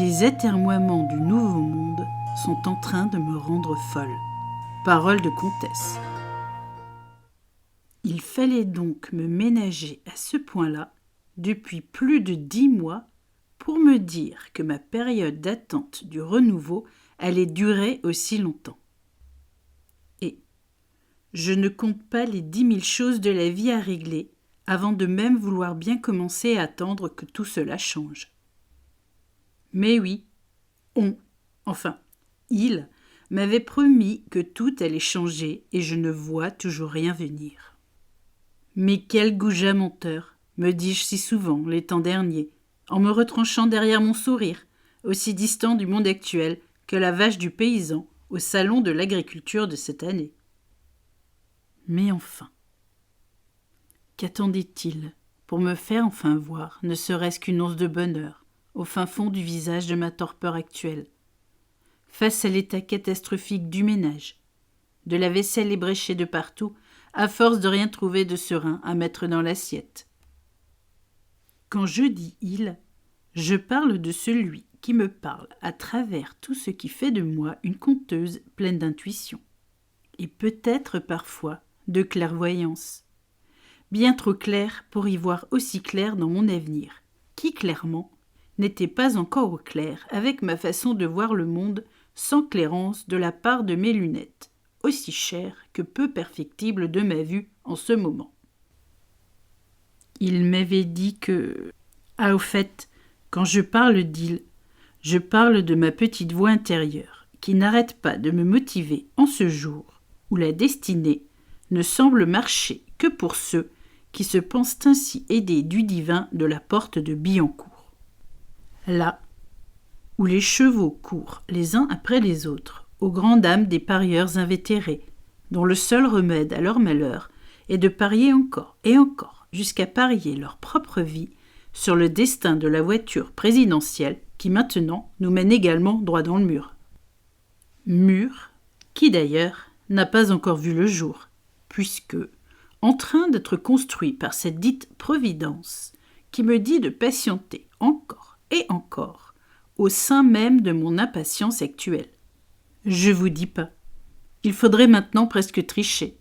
Les atermoiements du nouveau monde sont en train de me rendre folle. Parole de comtesse. Il fallait donc me ménager à ce point-là, depuis plus de 10 mois, pour me dire que ma période d'attente du renouveau allait durer aussi longtemps. Et je ne compte pas les 10 000 choses de la vie à régler avant de même vouloir bien commencer à attendre que tout cela change. Mais oui, il m'avait promis que tout allait changer et je ne vois toujours rien venir. Mais quel goujat menteur, me dis-je si souvent les temps derniers, en me retranchant derrière mon sourire, aussi distant du monde actuel que la vache du paysan au salon de l'agriculture de cette année. Mais enfin, qu'attendait-il pour me faire enfin voir, ne serait-ce qu'une once de bonheur, au fin fond du visage de ma torpeur actuelle, face à l'état catastrophique du ménage, de la vaisselle ébréchée de partout, à force de rien trouver de serein à mettre dans l'assiette. Quand je dis « il », je parle de celui qui me parle à travers tout ce qui fait de moi une conteuse pleine d'intuition, et peut-être parfois de clairvoyance, bien trop claire pour y voir aussi clair dans mon avenir, qui clairement n'était pas encore au clair avec ma façon de voir le monde sans clairance de la part de mes lunettes, aussi chères que peu perfectibles de ma vue en ce moment. Il m'avait dit que... au fait, quand je parle d'il, je parle de ma petite voix intérieure, qui n'arrête pas de me motiver en ce jour où la destinée ne semble marcher que pour ceux qui se pensent ainsi aidés du divin de la porte de Billancourt. Là où les chevaux courent les uns après les autres, aux grandes âmes des parieurs invétérés, dont le seul remède à leur malheur est de parier encore et encore, jusqu'à parier leur propre vie sur le destin de la voiture présidentielle qui maintenant nous mène également droit dans le mur. Mur qui d'ailleurs n'a pas encore vu le jour, puisque, en train d'être construit par cette dite Providence, qui me dit de patienter encore et encore, au sein même de mon impatience actuelle. Je vous dis pas. Il faudrait maintenant presque tricher,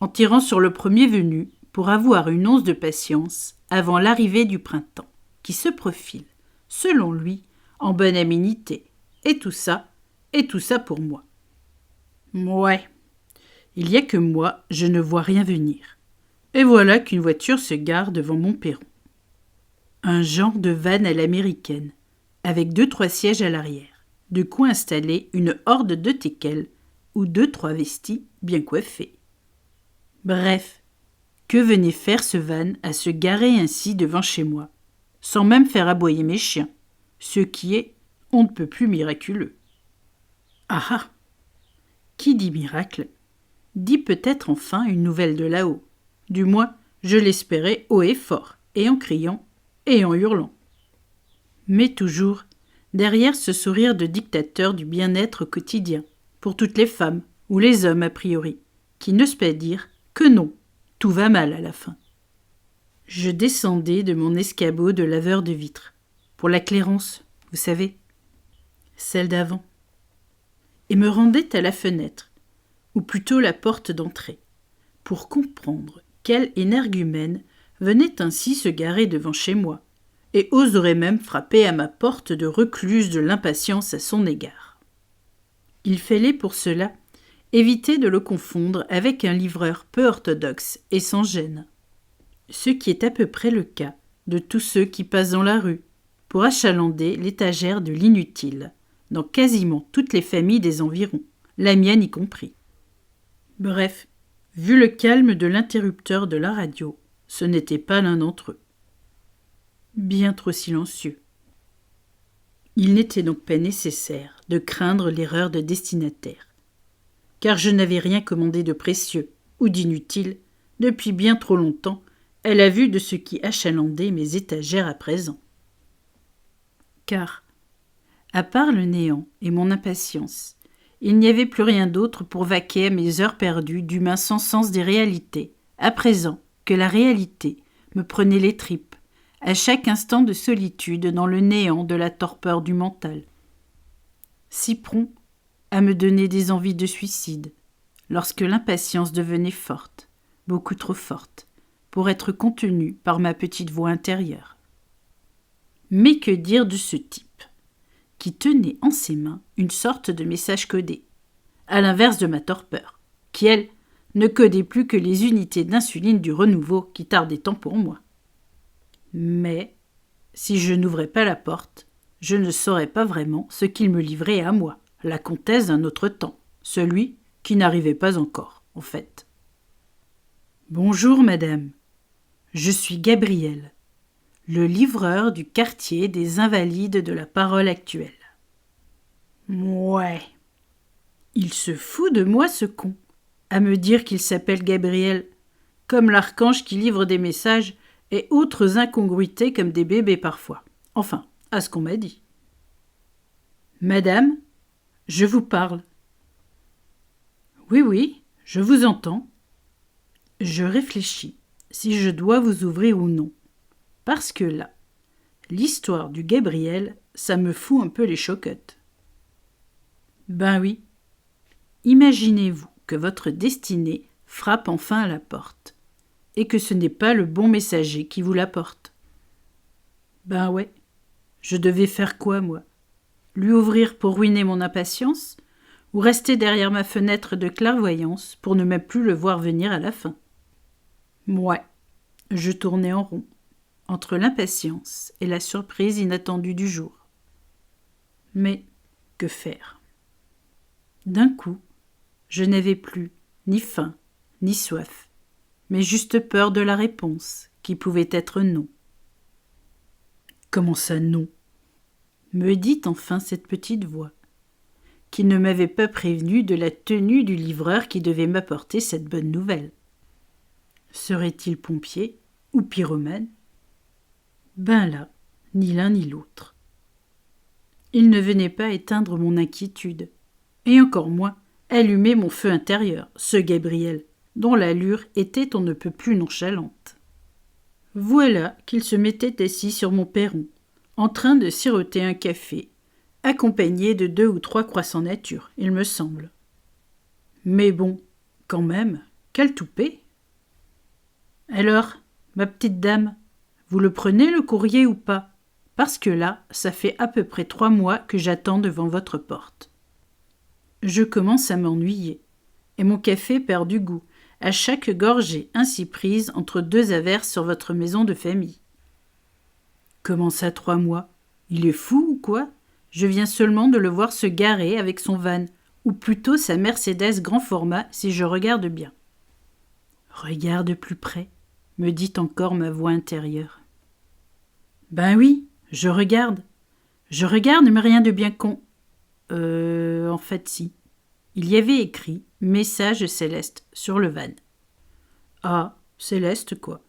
en tirant sur le premier venu pour avoir une once de patience avant l'arrivée du printemps, qui se profile, selon lui, en bonne aménité. Et tout ça pour moi. Ouais, il y a que moi, je ne vois rien venir. Et voilà qu'une voiture se gare devant mon perron. Un genre de van à l'américaine, avec 2-3 sièges à l'arrière, de quoi installer une horde de teckels ou 2-3 vestis bien coiffés. Bref, que venait faire ce van à se garer ainsi devant chez moi, sans même faire aboyer mes chiens, ce qui est on ne peut plus miraculeux. Ah ah! Qui dit miracle, dit peut-être enfin une nouvelle de là-haut. Du moins, je l'espérais haut et fort, et en criant, et en hurlant. Mais toujours, derrière ce sourire de dictateur du bien-être quotidien, pour toutes les femmes, ou les hommes a priori, qui n'osent pas dire que non, tout va mal à la fin. Je descendais de mon escabeau de laveur de vitres, pour la clairance, vous savez, celle d'avant, et me rendais à la fenêtre, ou plutôt la porte d'entrée, pour comprendre quel énergumène venait ainsi se garer devant chez moi, et oserait même frapper à ma porte de recluse de l'impatience à son égard. Il fallait pour cela éviter de le confondre avec un livreur peu orthodoxe et sans gêne, ce qui est à peu près le cas de tous ceux qui passent dans la rue, pour achalander l'étagère de l'inutile, dans quasiment toutes les familles des environs, la mienne y compris. Bref, vu le calme de l'interrupteur de la radio, ce n'était pas l'un d'entre eux. Bien trop silencieux. Il n'était donc pas nécessaire de craindre l'erreur de destinataire, car je n'avais rien commandé de précieux ou d'inutile depuis bien trop longtemps à la vue de ce qui achalandait mes étagères à présent. Car, à part le néant et mon impatience, il n'y avait plus rien d'autre pour vaquer à mes heures perdues d'humain sans sens des réalités, à présent que la réalité me prenait les tripes, à chaque instant de solitude dans le néant de la torpeur du mental. Si prompt à me donner des envies de suicide, lorsque l'impatience devenait forte, beaucoup trop forte, pour être contenue par ma petite voix intérieure. Mais que dire de ce type, qui tenait en ses mains une sorte de message codé, à l'inverse de ma torpeur, qui, elle, ne codait plus que les unités d'insuline du renouveau qui tardaient tant pour moi. Mais, si je n'ouvrais pas la porte, je ne saurais pas vraiment ce qu'il me livrait à moi, la comtesse d'un autre temps, celui qui n'arrivait pas encore, en fait. « Bonjour, madame. Je suis Gabriel, le livreur du quartier des Invalides de la Parole actuelle. » Ouais. Il se fout de moi, ce con, à me dire qu'il s'appelle Gabriel, comme l'archange qui livre des messages et autres incongruités comme des bébés parfois. Enfin, à ce qu'on m'a dit. « Madame, je vous parle. »« Oui, je vous entends. » Je réfléchis si je dois vous ouvrir ou non. Parce que là, l'histoire du Gabriel, ça me fout un peu les chocottes. Ben oui. Imaginez-vous que votre destinée frappe enfin à la porte, et que ce n'est pas le bon messager qui vous l'apporte. Ben ouais. Je devais faire quoi, moi? Lui ouvrir pour ruiner mon impatience, ou rester derrière ma fenêtre de clairvoyance pour ne même plus le voir venir à la fin? Ouais, je tournais en rond, entre l'impatience et la surprise inattendue du jour. Mais que faire? D'un coup, je n'avais plus ni faim, ni soif, mais juste peur de la réponse, qui pouvait être non. Comment ça, non? Me dit enfin cette petite voix, qui ne m'avait pas prévenu de la tenue du livreur qui devait m'apporter cette bonne nouvelle. Serait-il pompier ou pyromane? Ben là, ni l'un ni l'autre. Il ne venait pas éteindre mon inquiétude, et encore moins allumer mon feu intérieur, ce Gabriel, dont l'allure était on ne peut plus nonchalante. Voilà qu'il se mettait assis sur mon perron, en train de siroter un café, accompagné de 2 ou 3 croissants nature, il me semble. Mais bon, quand même, quel toupet! Alors, ma petite dame, vous le prenez le courrier ou pas? Parce que là, ça fait à peu près 3 mois que j'attends devant votre porte. Je commence à m'ennuyer, et mon café perd du goût, à chaque gorgée ainsi prise entre 2 averses sur votre maison de famille. Comment ça 3 mois? Il est fou ou quoi? Je viens seulement de le voir se garer avec son van, ou plutôt sa Mercedes grand format si je regarde bien. Regarde plus près, me dit encore ma voix intérieure. Ben oui, je regarde. Je regarde, mais rien de bien con. En fait, si. Il y avait écrit « Message Céleste » sur le van. Ah, Céleste, quoi.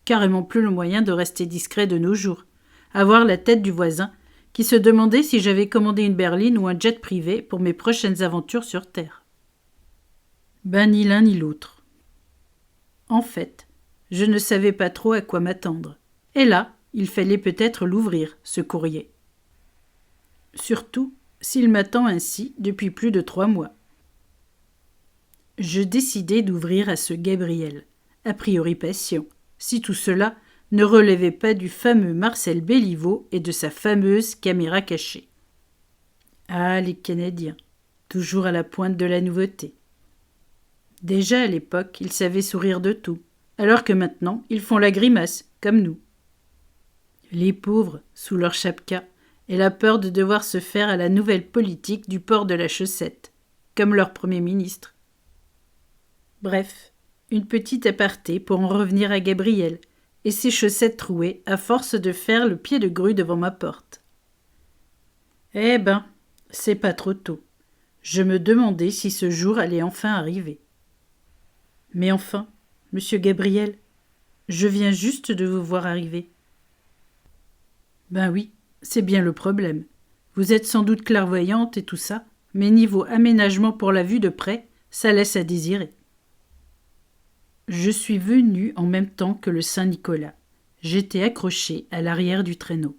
Carrément plus le moyen de rester discret de nos jours. Avoir la tête du voisin qui se demandait si j'avais commandé une berline ou un jet privé pour mes prochaines aventures sur Terre. Ben ni l'un ni l'autre. En fait, je ne savais pas trop à quoi m'attendre. Et là, il fallait peut-être l'ouvrir, ce courrier. Surtout s'il m'attend ainsi depuis plus de 3 mois. Je décidai d'ouvrir à ce Gabriel, a priori patient, si tout cela ne relevait pas du fameux Marcel Béliveau et de sa fameuse caméra cachée. Ah, les Canadiens, toujours à la pointe de la nouveauté. Déjà à l'époque, ils savaient sourire de tout, alors que maintenant, ils font la grimace, comme nous. Les pauvres, sous leur chapka, et la peur de devoir se faire à la nouvelle politique du port de la chaussette, comme leur Premier ministre. Bref, une petite aparté pour en revenir à Gabriel et ses chaussettes trouées à force de faire le pied de grue devant ma porte. Eh ben, c'est pas trop tôt. Je me demandais si ce jour allait enfin arriver. Mais enfin, monsieur Gabriel, je viens juste de vous voir arriver. Ben oui, c'est bien le problème. Vous êtes sans doute clairvoyante et tout ça, mais niveau aménagement pour la vue de près, ça laisse à désirer. Je suis venue en même temps que le Saint-Nicolas. J'étais accroché à l'arrière du traîneau.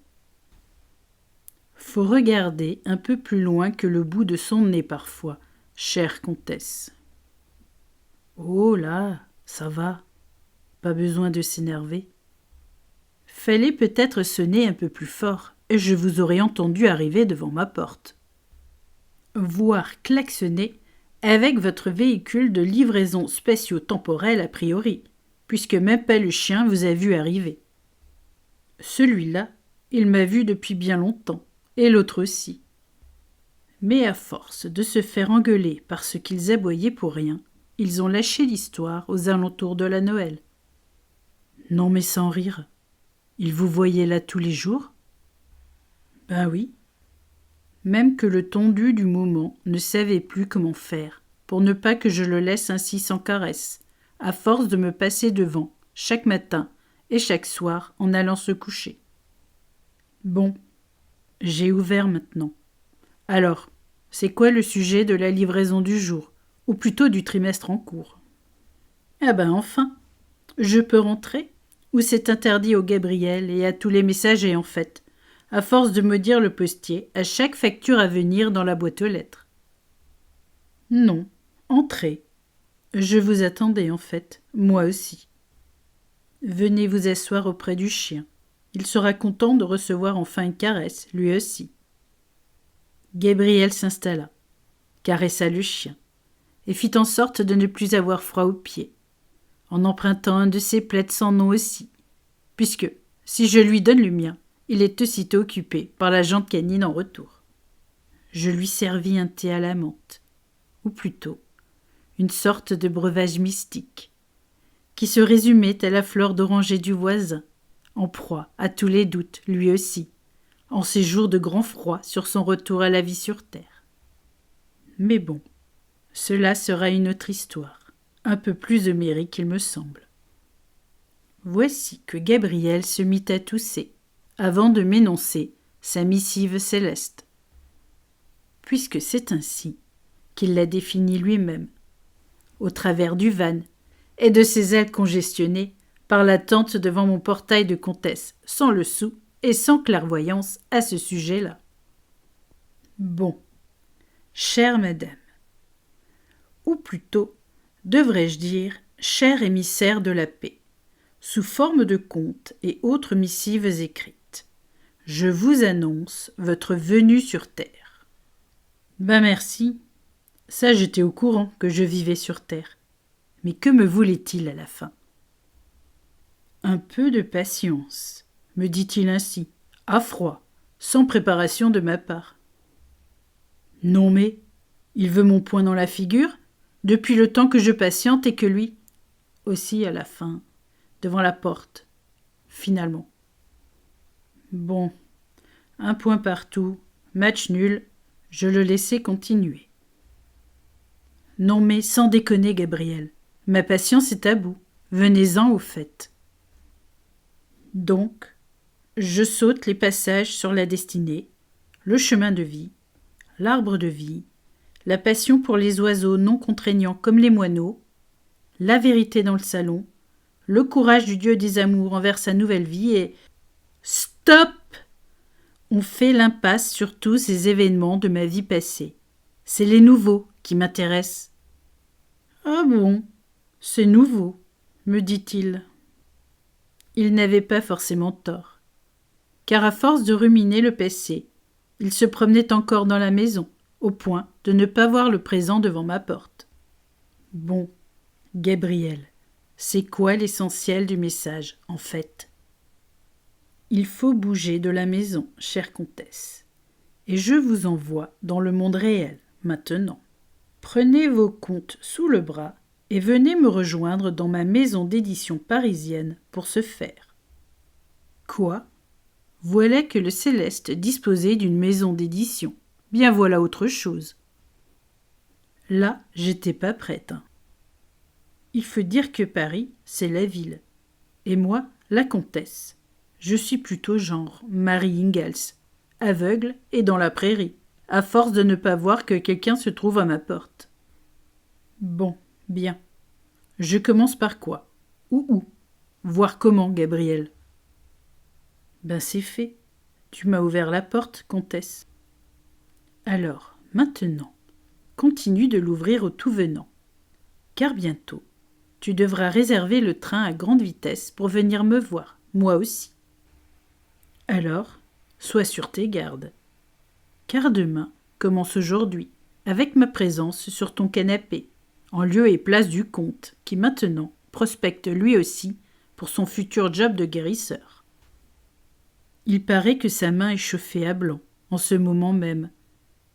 Faut regarder un peu plus loin que le bout de son nez parfois, chère comtesse. Oh là, ça va. Pas besoin de s'énerver. Fallait peut-être sonner un peu plus fort, et je vous aurais entendu arriver devant ma porte. Voire klaxonner avec votre véhicule de livraison spatio-temporelle a priori, puisque même pas le chien vous a vu arriver. Celui-là, il m'a vu depuis bien longtemps, et l'autre aussi. Mais à force de se faire engueuler parce qu'ils aboyaient pour rien, ils ont lâché l'histoire aux alentours de la Noël. Non mais sans rire, ils vous voyaient là tous les jours ? Ben oui. Même que le tondu du moment ne savait plus comment faire, pour ne pas que je le laisse ainsi sans caresse, à force de me passer devant, chaque matin et chaque soir en allant se coucher. Bon, j'ai ouvert maintenant. Alors, c'est quoi le sujet de la livraison du jour, ou plutôt du trimestre en cours ? Ah ben enfin, je peux rentrer ? Ou c'est interdit au Gabriel et à tous les messagers en fait, à force de me dire le postier à chaque facture à venir dans la boîte aux lettres. Non, entrez. Je vous attendais en fait, moi aussi. Venez vous asseoir auprès du chien. Il sera content de recevoir enfin une caresse, lui aussi. Gabriel s'installa, caressa le chien, et fit en sorte de ne plus avoir froid aux pieds, en empruntant un de ses plaids sans nom aussi, puisque, si je lui donne le mien, il est aussitôt occupé par la jante canine en retour. Je lui servis un thé à la menthe, ou plutôt, une sorte de breuvage mystique, qui se résumait à la fleur d'oranger du voisin, en proie à tous les doutes, lui aussi, en ces jours de grand froid sur son retour à la vie sur terre. Mais bon, cela sera une autre histoire, un peu plus homérique il me semble. Voici que Gabriel se mit à tousser, avant de m'énoncer sa missive céleste. Puisque c'est ainsi qu'il l'a définie lui-même, au travers du van et de ses ailes congestionnées par l'attente devant mon portail de comtesse, sans le sou et sans clairvoyance à ce sujet-là. Bon, chère madame, ou plutôt, devrais-je dire, cher émissaire de la paix, sous forme de contes et autres missives écrites, je vous annonce votre venue sur terre. Ben merci, ça j'étais au courant que je vivais sur terre. Mais que me voulait-il à la fin ? Un peu de patience, me dit-il ainsi, à froid, sans préparation de ma part. Non mais, il veut mon poing dans la figure, depuis le temps que je patiente et que lui, aussi à la fin, devant la porte, finalement. Bon, un point partout, match nul, je le laissais continuer. Non mais, sans déconner, Gabriel, ma patience est à bout, venez-en au fait. Donc, je saute les passages sur la destinée, le chemin de vie, l'arbre de vie, la passion pour les oiseaux non contraignants comme les moineaux, la vérité dans le salon, le courage du dieu des amours envers sa nouvelle vie et... Stop ! On fait l'impasse sur tous ces événements de ma vie passée. C'est les nouveaux qui m'intéressent. Ah bon, c'est nouveau, me dit-il. Il n'avait pas forcément tort, car à force de ruminer le passé, il se promenait encore dans la maison, au point de ne pas voir le présent devant ma porte. Bon, Gabriel, c'est quoi l'essentiel du message, en fait ? Il faut bouger de la maison, chère comtesse, et je vous envoie dans le monde réel, maintenant. Prenez vos comptes sous le bras et venez me rejoindre dans ma maison d'édition parisienne pour ce faire. Quoi ? Voilà que le Céleste disposait d'une maison d'édition. Bien voilà autre chose. Là, j'étais pas prête. Il faut dire que Paris, c'est la ville. Et moi, la comtesse. Je suis plutôt genre Marie Ingalls, aveugle et dans la prairie, à force de ne pas voir que quelqu'un se trouve à ma porte. Bon, bien. Je commence par quoi ? Ou où ? Voir comment, Gabriel ? Ben c'est fait. Tu m'as ouvert la porte, comtesse. Alors, maintenant, continue de l'ouvrir au tout venant. Car bientôt, tu devras réserver le train à grande vitesse pour venir me voir, moi aussi. Alors, sois sur tes gardes. Car demain commence aujourd'hui, avec ma présence sur ton canapé, en lieu et place du comte, qui maintenant prospecte lui aussi pour son futur job de guérisseur. Il paraît que sa main est chauffée à blanc, en ce moment même,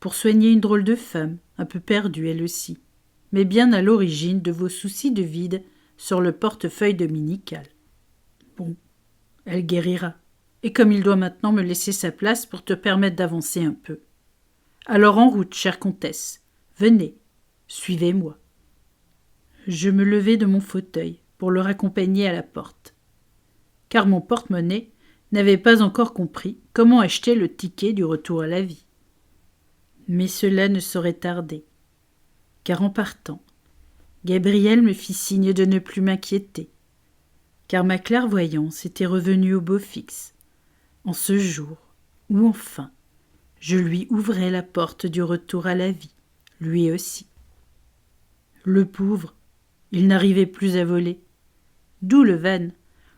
pour soigner une drôle de femme, un peu perdue elle aussi, mais bien à l'origine de vos soucis de vide sur le portefeuille dominical. Bon, elle guérira, et comme il doit maintenant me laisser sa place pour te permettre d'avancer un peu. Alors en route, chère comtesse, venez, suivez-moi. Je me levai de mon fauteuil pour le raccompagner à la porte, car mon porte-monnaie n'avait pas encore compris comment acheter le ticket du retour à la vie. Mais cela ne saurait tarder, car en partant, Gabriel me fit signe de ne plus m'inquiéter, car ma clairvoyance était revenue au beau fixe, en ce jour où enfin je lui ouvrais la porte du retour à la vie, lui aussi. Le pauvre, il n'arrivait plus à voler, d'où le van,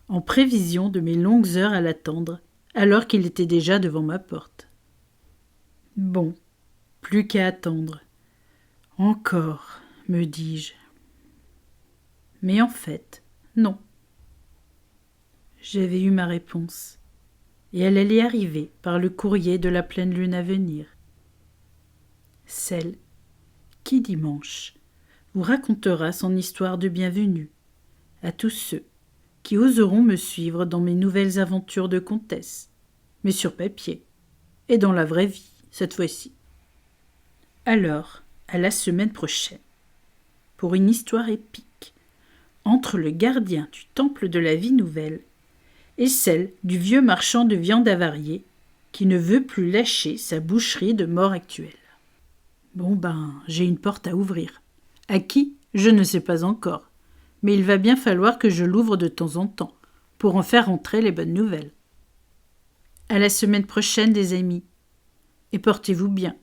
en prévision de mes longues heures à l'attendre, alors qu'il était déjà devant ma porte. Bon, plus qu'à attendre. Encore, me dis-je. Mais en fait, non. J'avais eu ma réponse, et elle allait arriver par le courrier de la pleine lune à venir. Celle qui, dimanche, vous racontera son histoire de bienvenue à tous ceux qui oseront me suivre dans mes nouvelles aventures de comtesse, mais sur papier, et dans la vraie vie, cette fois-ci. Alors, à la semaine prochaine, pour une histoire épique, entre le gardien du temple de la vie nouvelle et celle du vieux marchand de viande avariée qui ne veut plus lâcher sa boucherie de mort actuelle. Bon j'ai une porte à ouvrir. À qui? Je ne sais pas encore. Mais il va bien falloir que je l'ouvre de temps en temps, pour en faire entrer les bonnes nouvelles. À la semaine prochaine, des amis. Et portez-vous bien,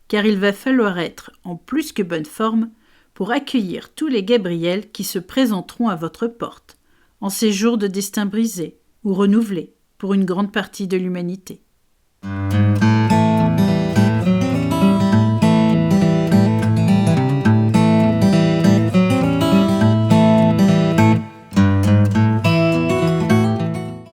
car il va falloir être en plus que bonne forme pour accueillir tous les Gabriel qui se présenteront à votre porte, en ces jours de destin brisé ou renouvelé pour une grande partie de l'humanité.